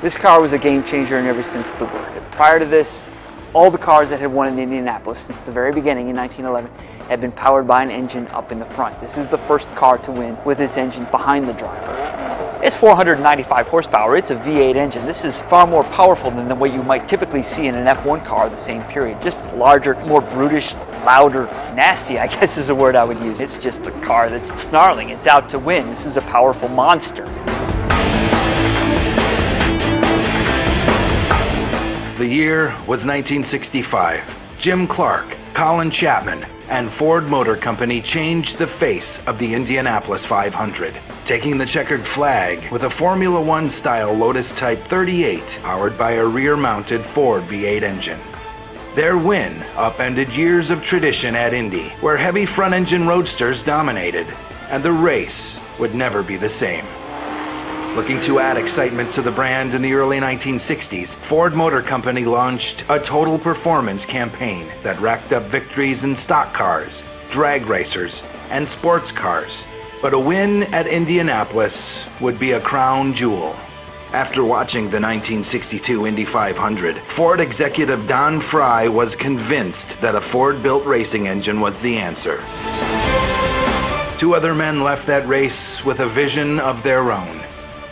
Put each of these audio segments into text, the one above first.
This car was a game changer in every sense of the word. Prior to this, all the cars that had won in Indianapolis since the very beginning in 1911 had been powered by an engine up in the front. This is the first car to win with its engine behind the driver. It's 495 horsepower. It's a V8 engine. This is far more powerful than what you might typically see in an F1 car of the same period. Just larger, more brutish, louder, nasty, I guess is the word I would use. It's just a car that's snarling. It's out to win. This is a powerful monster. The year was 1965. Jim Clark, Colin Chapman, and Ford Motor Company changed the face of the Indianapolis 500, taking the checkered flag with a Formula One style Lotus Type 38 powered by a rear-mounted Ford V8 engine. Their win upended years of tradition at Indy, where heavy front-engine roadsters dominated, and the race would never be the same. Looking to add excitement to the brand in the early 1960s, Ford Motor Company launched a total performance campaign that racked up victories in stock cars, drag racers, and sports cars. But a win at Indianapolis would be a crown jewel. After watching the 1962 Indy 500, Ford executive Don Fry was convinced that a Ford-built racing engine was the answer. Two other men left that race with a vision of their own.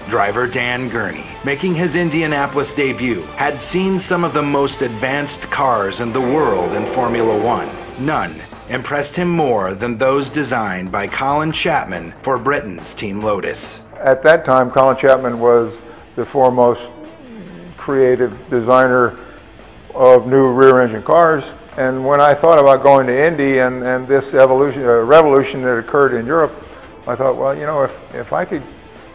Driver Dan Gurney, making his Indianapolis debut, had seen some of the most advanced cars in the world in Formula One. None impressed him more than those designed by Colin Chapman for Britain's Team Lotus. At that time, Colin Chapman was the foremost creative designer of new rear-engine cars. And when I thought about going to Indy and this revolution that occurred in Europe, I thought, well, you know, if I could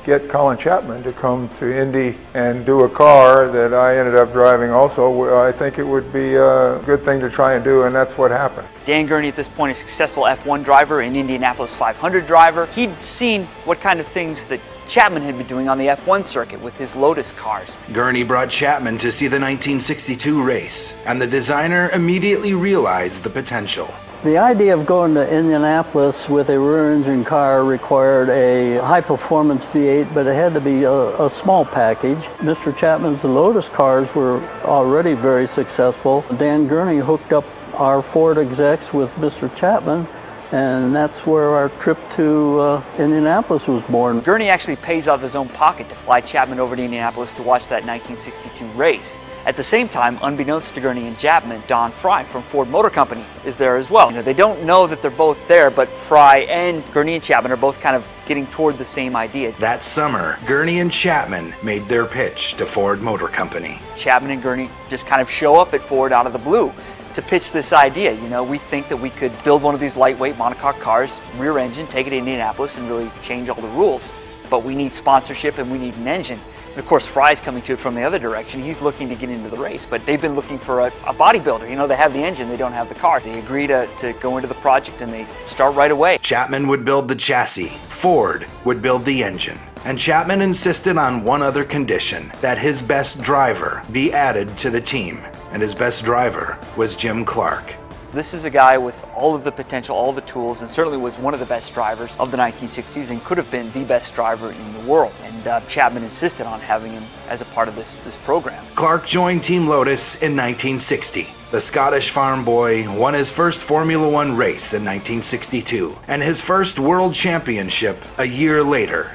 get Colin Chapman to come to Indy and do a car that I ended up driving also, I think it would be a good thing to try and do, and that's what happened. Dan Gurney, at this point, a successful F1 driver, an Indianapolis 500 driver. He'd seen what kind of things that Chapman had been doing on the F1 circuit with his Lotus cars. Gurney brought Chapman to see the 1962 race, and the designer immediately realized the potential. The idea of going to Indianapolis with a rear-engine car required a high-performance V8, but it had to be a small package. Mr. Chapman's Lotus cars were already very successful. Dan Gurney hooked up our Ford execs with Mr. Chapman, and that's where our trip to Indianapolis was born. Gurney actually pays out of his own pocket to fly Chapman over to Indianapolis to watch that 1962 race. At the same time, unbeknownst to Gurney and Chapman, Don Fry from Ford Motor Company is there as well. You know, they don't know that they're both there, but Fry and Gurney and Chapman are both kind of getting toward the same idea. That summer, Gurney and Chapman made their pitch to Ford Motor Company. Chapman and Gurney just kind of show up at Ford out of the blue to pitch this idea. You know, we think that we could build one of these lightweight monocoque cars, rear engine, take it to Indianapolis and really change all the rules. But we need sponsorship and we need an engine. And of course, Fry's coming to it from the other direction. He's looking to get into the race, but they've been looking for a bodybuilder. You know, they have the engine, they don't have the car. They agree to go into the project and they start right away. Chapman would build the chassis, Ford would build the engine. And Chapman insisted on one other condition, that his best driver be added to the team. And his best driver was Jim Clark. This is a guy with all of the potential, all the tools, and certainly was one of the best drivers of the 1960s and could have been the best driver in the world. And Chapman insisted on having him as a part of this program. Clark joined Team Lotus in 1960. The Scottish farm boy won his first Formula One race in 1962 and his first world championship a year later.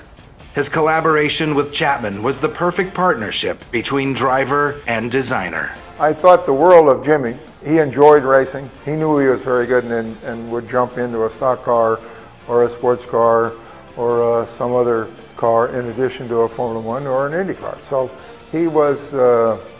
His collaboration with Chapman was the perfect partnership between driver and designer. I thought the world of Jimmy. He enjoyed racing. He knew he was very good and would jump into a stock car or a sports car or some other car in addition to a Formula One or an Indy car. So he was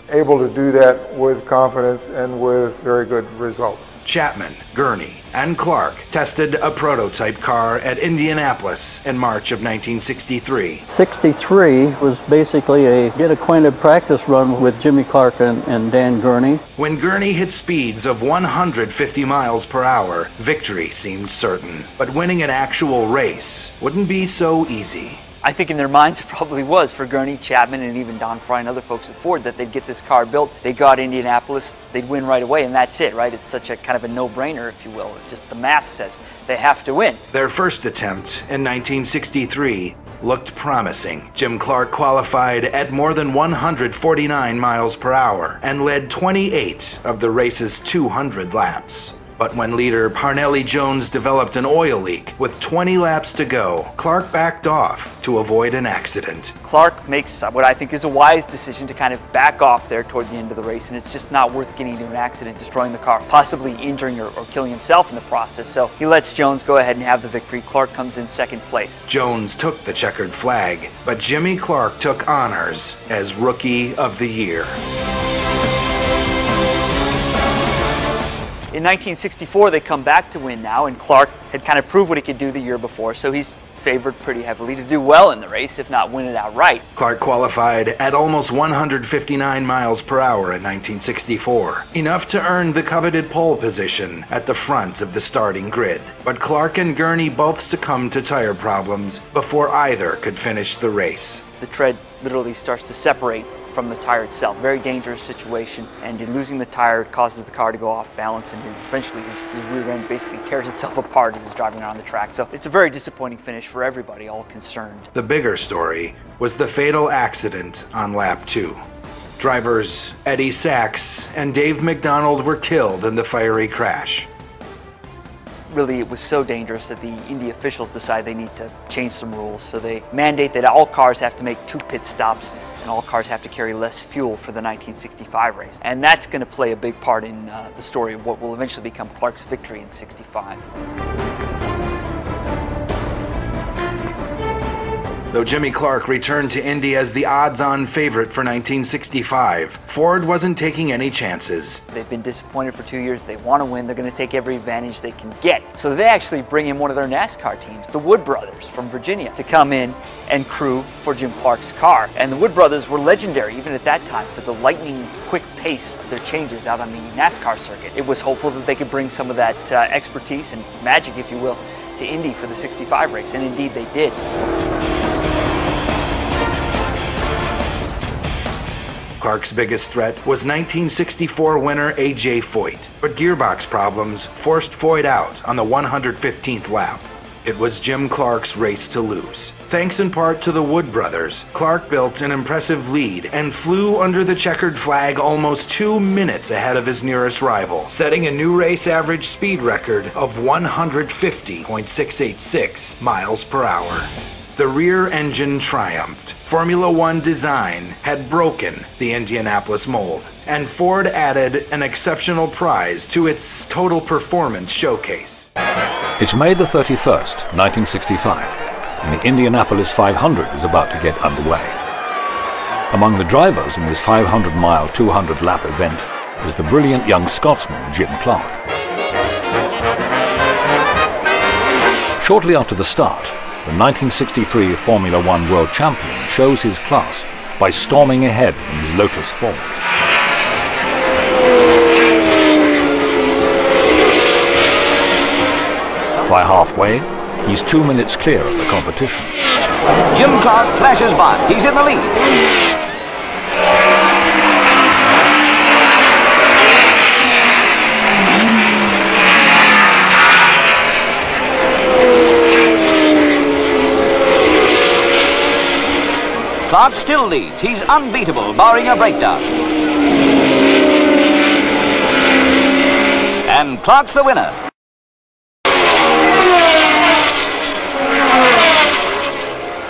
able to do that with confidence and with very good results. Chapman, Gurney, and Clark tested a prototype car at Indianapolis in March of 1963. 63 was basically a get-acquainted practice run with Jimmy Clark and Dan Gurney. When Gurney hit speeds of 150 miles per hour, victory seemed certain. But winning an actual race wouldn't be so easy. I think in their minds it probably was for Gurney, Chapman, and even Don Fry and other folks at Ford that they'd get this car built, they'd go out to Indianapolis, they'd win right away, and that's it, right? It's such a kind of a no-brainer, if you will. It's just the math says they have to win. Their first attempt in 1963 looked promising. Jim Clark qualified at more than 149 miles per hour and led 28 of the race's 200 laps. But when leader Parnelli Jones developed an oil leak with 20 laps to go, Clark backed off to avoid an accident. Clark makes what I think is a wise decision to kind of back off there toward the end of the race, and it's just not worth getting into an accident, destroying the car, possibly injuring or killing himself in the process. So he lets Jones go ahead and have the victory. Clark comes in second place. Jones took the checkered flag, but Jimmy Clark took honors as Rookie of the Year. In 1964, they come back to win now, and Clark had kind of proved what he could do the year before, so he's favored pretty heavily to do well in the race, if not win it outright. Clark qualified at almost 159 miles per hour in 1964, enough to earn the coveted pole position at the front of the starting grid. But Clark and Gurney both succumbed to tire problems before either could finish the race. The tread literally starts to separate from the tire itself. Very dangerous situation, and in losing the tire, it causes the car to go off balance, and eventually his rear end basically tears itself apart as he's driving around the track. So it's a very disappointing finish for everybody, all concerned. The bigger story was the fatal accident on lap 2. Drivers Eddie Sachs and Dave McDonald were killed in the fiery crash. Really, it was so dangerous that the Indy officials decided they need to change some rules. So they mandate that all cars have to make 2 pit stops, and all cars have to carry less fuel for the 1965 race. And that's going to play a big part in the story of what will eventually become Clark's victory in '65. Though Jimmy Clark returned to Indy as the odds-on favorite for 1965, Ford wasn't taking any chances. They've been disappointed for 2 years. They want to win. They're going to take every advantage they can get. So they actually bring in one of their NASCAR teams, the Wood Brothers from Virginia, to come in and crew for Jim Clark's car. And the Wood Brothers were legendary even at that time for the lightning quick pace of their changes out on the NASCAR circuit. It was hopeful that they could bring some of that expertise and magic, if you will, to Indy for the '65 race, and indeed they did. Clark's biggest threat was 1964 winner A.J. Foyt, but gearbox problems forced Foyt out on the 115th lap. It was Jim Clark's race to lose. Thanks in part to the Wood Brothers, Clark built an impressive lead and flew under the checkered flag almost 2 minutes ahead of his nearest rival, setting a new race average speed record of 150.686 miles per hour. The rear engine triumphed. Formula One design had broken the Indianapolis mold, and Ford added an exceptional prize to its total performance showcase. It's May the 31st, 1965, and the Indianapolis 500 is about to get underway. Among the drivers in this 500-mile, 200-lap event is the brilliant young Scotsman Jim Clark. Shortly after the start, the 1963 Formula One World Champion shows his class by storming ahead in his Lotus-Ford. By halfway, he's 2 minutes clear of the competition. Jim Clark flashes by. He's in the lead. Clark still leads. He's unbeatable, barring a breakdown. And Clark's the winner.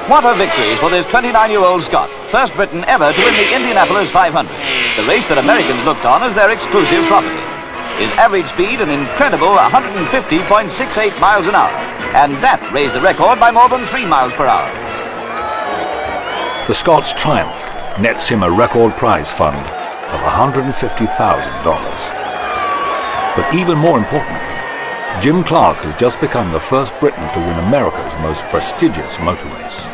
What a victory for this 29-year-old Scot, first Briton ever to win the Indianapolis 500, the race that Americans looked on as their exclusive property. His average speed an incredible 150.68 miles an hour, and that raised the record by more than 3 miles per hour. The Scots' triumph nets him a record prize fund of $150,000. But even more importantly, Jim Clark has just become the first Briton to win America's most prestigious motor race.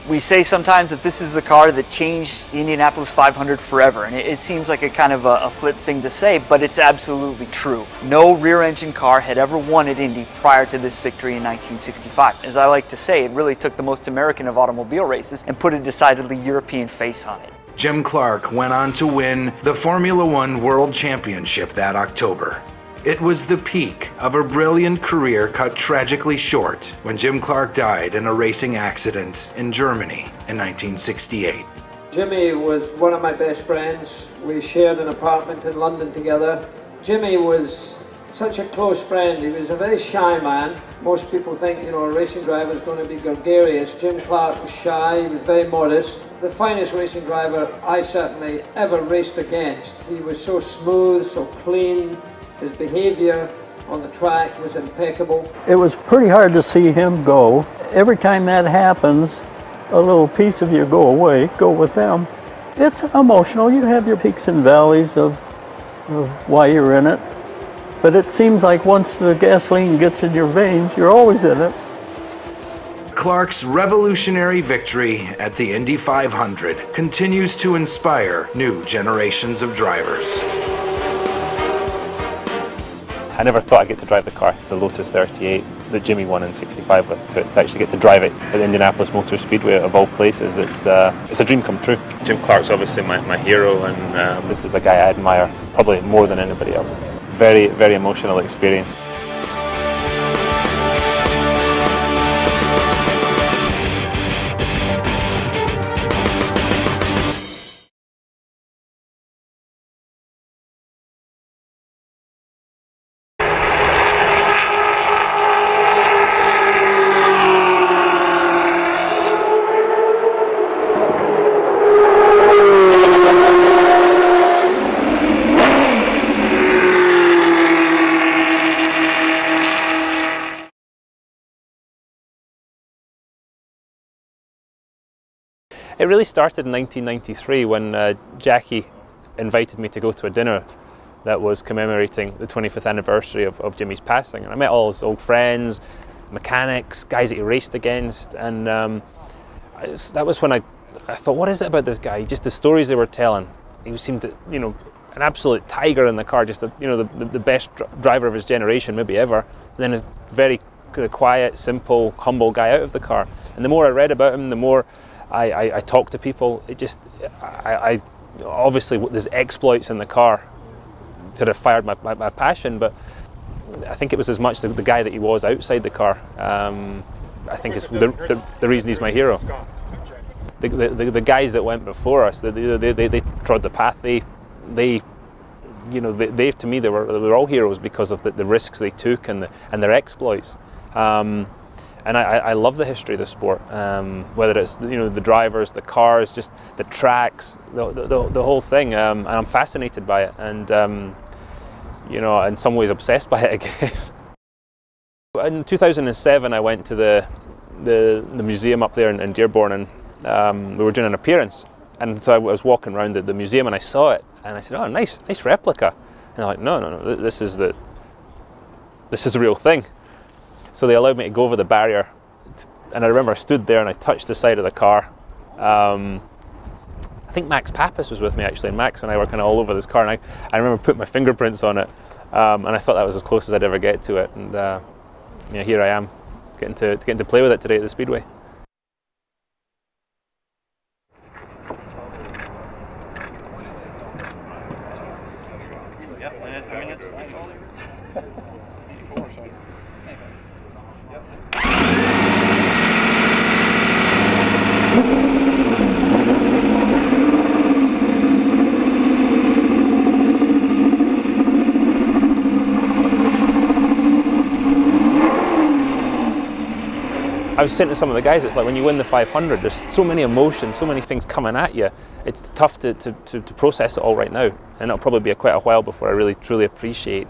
We say sometimes that this is the car that changed the Indianapolis 500 forever, and it seems like a kind of a flip thing to say, but it's absolutely true. No rear-engine car had ever won at Indy prior to this victory in 1965. As I like to say, it really took the most American of automobile races and put a decidedly European face on it. Jim Clark went on to win the Formula One World Championship that October. It was the peak of a brilliant career cut tragically short when Jim Clark died in a racing accident in Germany in 1968. Jimmy was one of my best friends. We shared an apartment in London together. Jimmy was such a close friend. He was a very shy man. Most people think, you know, a racing driver is going to be gregarious. Jim Clark was shy, he was very modest. The finest racing driver I certainly ever raced against. He was so smooth, so clean. His behavior on the track was impeccable. It was pretty hard to see him go. Every time that happens, a little piece of you go away, go with them. It's emotional. You have your peaks and valleys of why you're in it. But it seems like once the gasoline gets in your veins, you're always in it. Clark's revolutionary victory at the Indy 500 continues to inspire new generations of drivers. I never thought I'd get to drive the car, the Lotus 38 that Jimmy won in '65, but to actually get to drive it at the Indianapolis Motor Speedway of all places, it's a dream come true. Jim Clark's obviously my hero, and this is a guy I admire probably more than anybody else. Very, very emotional experience. It really started in 1993 when Jackie invited me to go to a dinner that was commemorating the 25th anniversary of Jimmy's passing. And I met all his old friends, mechanics, guys that he raced against, and that was when I thought, what is it about this guy? Just the stories they were telling. He seemed to, you know, an absolute tiger in the car, just the best driver of his generation, maybe ever. And then a very quiet, simple, humble guy out of the car. And the more I read about him, the more I talked to people. It just, I obviously there's exploits in the car sort of fired my passion, but I think it was as much the guy that he was outside the car. I think it's the reason he's my hero. The guys that went before us, they trod the path. They to me they were all heroes because of the risks they took and their exploits. And I love the history of the sport, whether it's the drivers, the cars, just the tracks, the whole thing. And I'm fascinated by it, and in some ways obsessed by it, I guess. In 2007, I went to the museum up there in Dearborn, and we were doing an appearance. And so I was walking around the museum, and I saw it, and I said, "Oh, nice replica." And they're like, "No, this is the real thing." So they allowed me to go over the barrier, and I remember I stood there and I touched the side of the car. I think Max Pappas was with me actually, and Max and I were kind of all over this car, and I remember putting my fingerprints on it, and I thought that was as close as I'd ever get to it. And here I am, getting to play with it today at the Speedway. I was saying to some of the guys, it's like when you win the 500, there's so many emotions, so many things coming at you. It's tough to process it all right now, and it'll probably be quite a while before I really truly appreciate,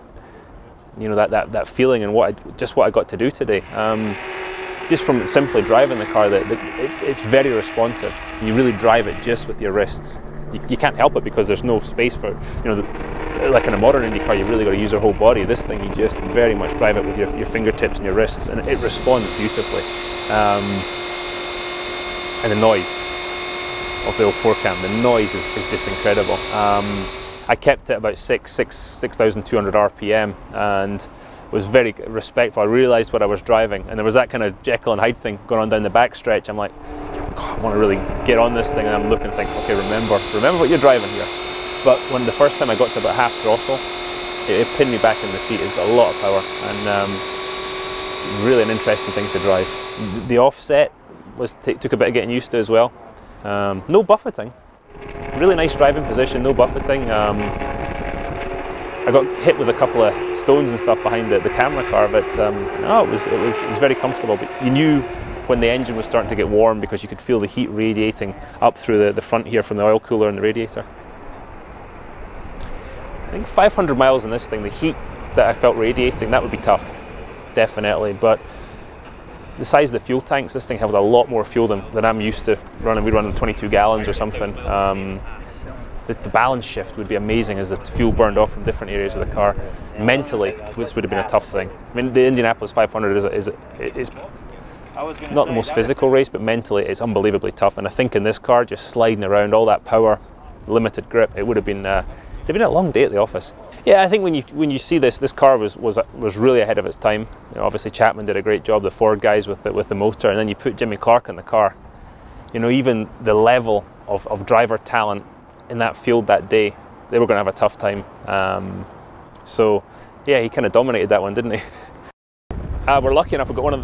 that feeling and what I got to do today. Just from simply driving the car, it's very responsive. You really drive it just with your wrists. You can't help it because there's no space for, like in a modern Indy car, you've really got to use your whole body. This thing, you just very much drive it with your fingertips and your wrists, and it responds beautifully. And the noise of the old 4-cam, the noise is just incredible. I kept it about 6,200 RPM and was very respectful. I realised what I was driving, and there was that kind of Jekyll and Hyde thing going on down the back stretch. I'm like, God, I want to really get on this thing, and I'm looking and think, okay, remember what you're driving here. But when the first time I got to about half throttle, it pinned me back in the seat. It's got a lot of power, and really an interesting thing to drive. The offset took a bit of getting used to as well. No buffeting, really nice driving position, no buffeting. I got hit with a couple of stones and stuff behind the camera car, but no, it was very comfortable. But you knew when the engine was starting to get warm because you could feel the heat radiating up through the front here from the oil cooler and the radiator. I think 500 miles in this thing, the heat that I felt radiating, that would be tough, definitely. But the size of the fuel tanks, this thing has a lot more fuel than I'm used to running. We run 22 gallons or something. The balance shift would be amazing as the fuel burned off from different areas of the car. Mentally, this would have been a tough thing. I mean, the Indianapolis 500 is not the most physical race, but mentally it's unbelievably tough. And I think in this car, just sliding around, all that power, limited grip, it would have been it'd been a long day at the office. Yeah, I think when you see this car was really ahead of its time. You know, obviously Chapman did a great job, the Ford guys with the motor, and then you put Jimmy Clark in the car. You know, even the level of driver talent in that field that day, they were going to have a tough time. So yeah, he kind of dominated that one, didn't he? We're lucky enough, we got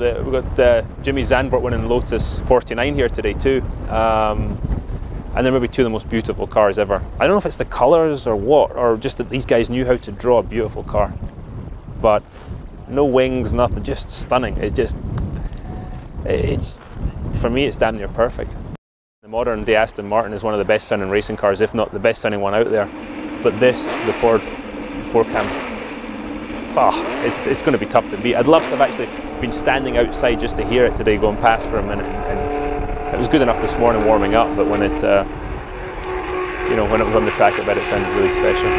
Jimmy Zandvoort winning Lotus 49 here today too. And they're maybe two of the most beautiful cars ever. I don't know if it's the colours or what, or just that these guys knew how to draw a beautiful car. But no wings, nothing, just stunning. It's for me, it's damn near perfect. The modern day Aston Martin is one of the best sounding racing cars, if not the best sounding one out there. But this, the Ford Cam, it's going to be tough to beat. I'd love to have actually been standing outside just to hear it today going past for a minute. And it was good enough this morning warming up, but when it, when it was on the track, I bet it sounded really special.